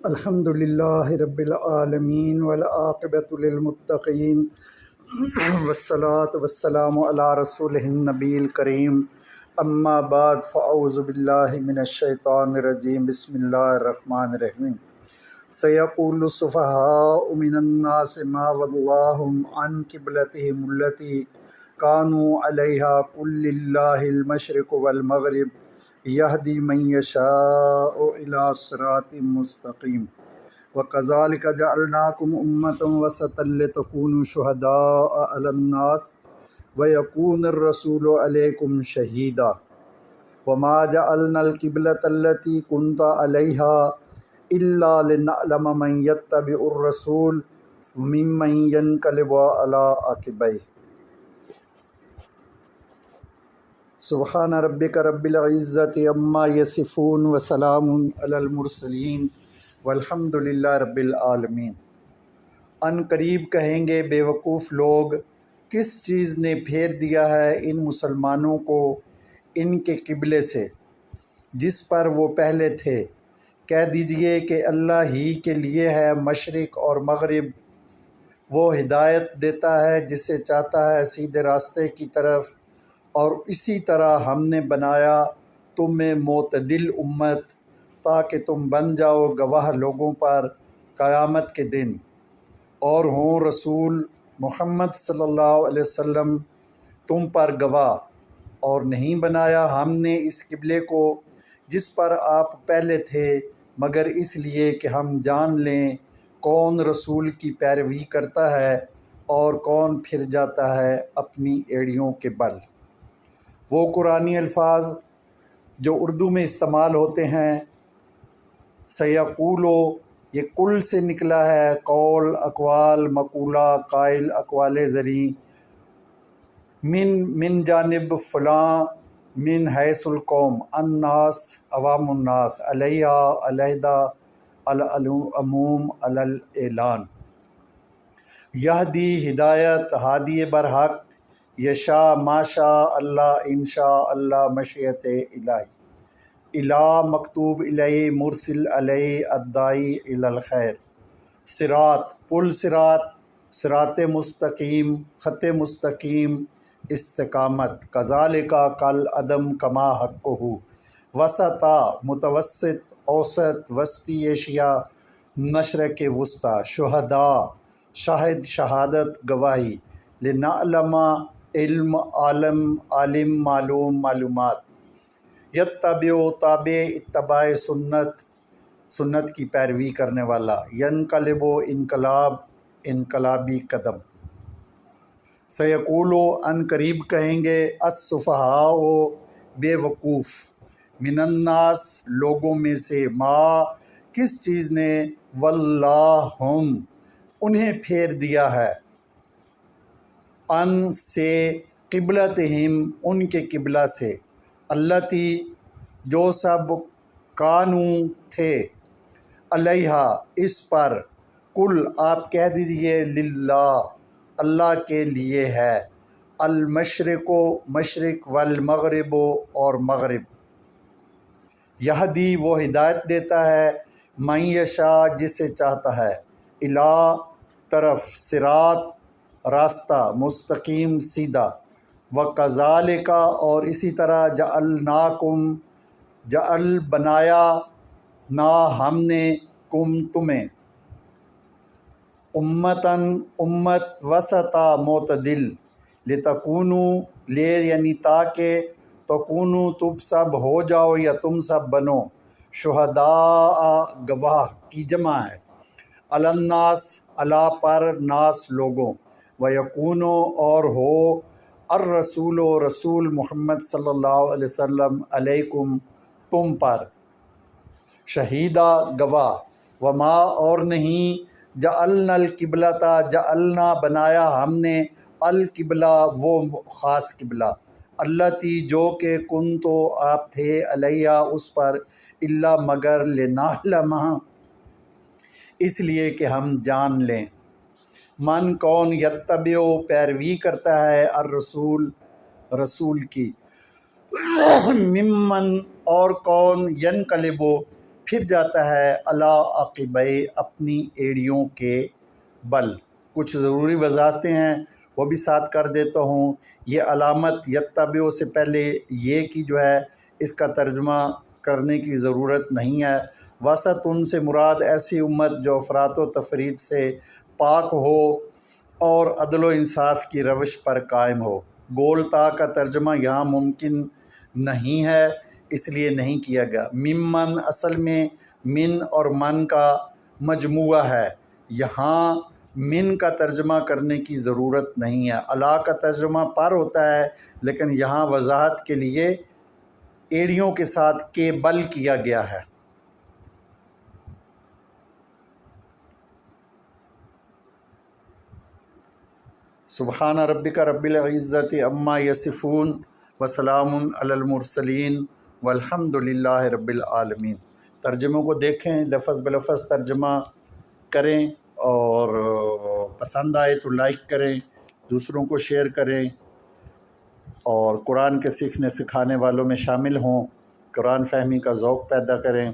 الحمد للہ رب العالمین والعاقبۃ للمتقین والصلاة والسلام علی رسولہ النبی الکریم اما بعد فاعوذ باللہ من الشیطان الرجیم بسم اللہ الرحمن الرحیم سیقول السفہاء من الناس ما ولاہم عن قبلتہم التی کانوا علیہا قل للہ المشرق والمغرب یہدی من یشاء الی صراط مستقیم وکذالک جعلناکم امۃ وسطا لتکونوا شہداء علی الناس ویکون الرسول علیکم شہیدا وما جعلنا القبلۃ التی کنت علیہا الا لنعلم من یتبع الرسول ممن ینقلب علی عقبیہ سبحان ربک رب العزت عما یصفون وسلام علی المرسلین والحمد للہ رب العالمین۔ ان قریب کہیں گے بے وقوف لوگ، کس چیز نے پھیر دیا ہے ان مسلمانوں کو ان کے قبلے سے جس پر وہ پہلے تھے؟ کہہ دیجئے کہ اللہ ہی کے لیے ہے مشرق اور مغرب، وہ ہدایت دیتا ہے جسے چاہتا ہے سیدھے راستے کی طرف، اور اسی طرح ہم نے بنایا تمہیں معتدل امت تاکہ تم بن جاؤ گواہ لوگوں پر قیامت کے دن، اور ہوں رسول محمد صلی اللہ علیہ وسلم تم پر گواہ۔ اور نہیں بنایا ہم نے اس قبلے کو جس پر آپ پہلے تھے مگر اس لیے کہ ہم جان لیں کون رسول کی پیروی کرتا ہے اور کون پھر جاتا ہے اپنی ایڑیوں کے بل۔ وہ قرآنی الفاظ جو اردو میں استعمال ہوتے ہیں، سیقولو، یہ کل سے نکلا ہے، قول، اقوال، مقولہ، قائل، اقوال زریں، من جانب فلاں، من حیث القوم، الناس، عوام الناس، علیہ، علیحدہ، العموم، علی الاعلان۔ یہدی، ہدایت، ہادی برحق، یشا، ماشاء اللہ، انشاء اللہ، مشیت الہی، الہ، مکتوب الیہ، مرسل علیہ، الداعی الی الخیر۔ صراط، پل صراط، صراط مستقیم، خط مستقیم، استقامت۔ کذالک، کل، عدم، کما، حقہ۔ وسطا، متوسط، اوسط، وسطی ایشیا، مشرق وسطی۔ شہداء، شاہد، شہادت، گواہی۔ لنعلم، علم، عالم، عالم، معلوم، معلومات۔ یتبع، تابع، اتباع، سنت، سنت کی پیروی کرنے والا۔ ینقلب، انقلاب، انقلابی قدم۔ سیقولو، ان قریب کہیں گے، السفہاء، بے وقوف، من الناس، لوگوں میں سے، ما، کس چیز نے، ولاہم، انہیں پھیر دیا ہے، ان سے، قبلتہم، ان کے قبلہ سے، التی، جو سب، کانوا، تھے، علیہا، اس پر، قل، آپ کہہ دیجئے، للہ، اللہ کے لیے ہے، المشرق، مشرق، والمغرب، اور مغرب۔ یہدی، وہ ہدایت دیتا ہے، من یشاء، جسے چاہتا ہے، الی، طرف، صراط، راستہ، مستقیم، سیدھا۔ وکذالک، اور اسی طرح، جعلناکم، جعل، بنایا، نا، ہم نے، کم، تمہیں، امتاً، امت، وسطا، معتدل، لتکونوا، لے یعنی تاکہ، تکونوا، تم سب ہو جاؤ یا تم سب بنو، شہداء، گواہ کی جمع ہے، علی الناس، علی پر، ناس، لوگوں، ویکون، اور ہو، الرسول، رسول محمد صلی اللہ علیہ وسلم، علیکم، تم پر، شہیدہ، گواہ۔ وما، اور نہیں، جعلنا القبلۃ، جعلنا، بنایا ہم نے، القبلہ، وہ خاص قبلہ، التی، جو کہ، کنتو، آپ تھے، علیہ، اس پر، الا، مگر، لنعلم، اس لیے کہ ہم جان لیں، من، کون، یتبع، پیروی کرتا ہے، الرسول، رسول کی، ممن، اور کون، ینقلب، پھر جاتا ہے الا عقبی اپنی ایڑیوں کے بل۔ کچھ ضروری وضاحتیں ہیں وہ بھی ساتھ کر دیتا ہوں۔ یہ علامت یتبع سے پہلے یہ کی جو ہے اس کا ترجمہ کرنے کی ضرورت نہیں ہے۔ وسط ان سے مراد ایسی امت جو افراط و تفرید سے پاک ہو اور عدل و انصاف کی روش پر قائم ہو۔ گول تا کا ترجمہ یہاں ممکن نہیں ہے اس لیے نہیں کیا گیا۔ ممن اصل میں من اور من کا مجموعہ ہے، یہاں من کا ترجمہ کرنے کی ضرورت نہیں ہے۔ الا کا ترجمہ پر ہوتا ہے لیکن یہاں وضاحت کے لیے ایڑیوں کے ساتھ کے بل کیا گیا ہے۔ سبحان ربک رب العزت عما یصفون وسلام علی المرسلین والحمد للہ رب العالمین۔ ترجموں کو دیکھیں، لفظ بلفظ ترجمہ کریں، اور پسند آئے تو لائک کریں، دوسروں کو شیئر کریں، اور قرآن کے سیکھنے سکھانے والوں میں شامل ہوں، قرآن فہمی کا ذوق پیدا کریں۔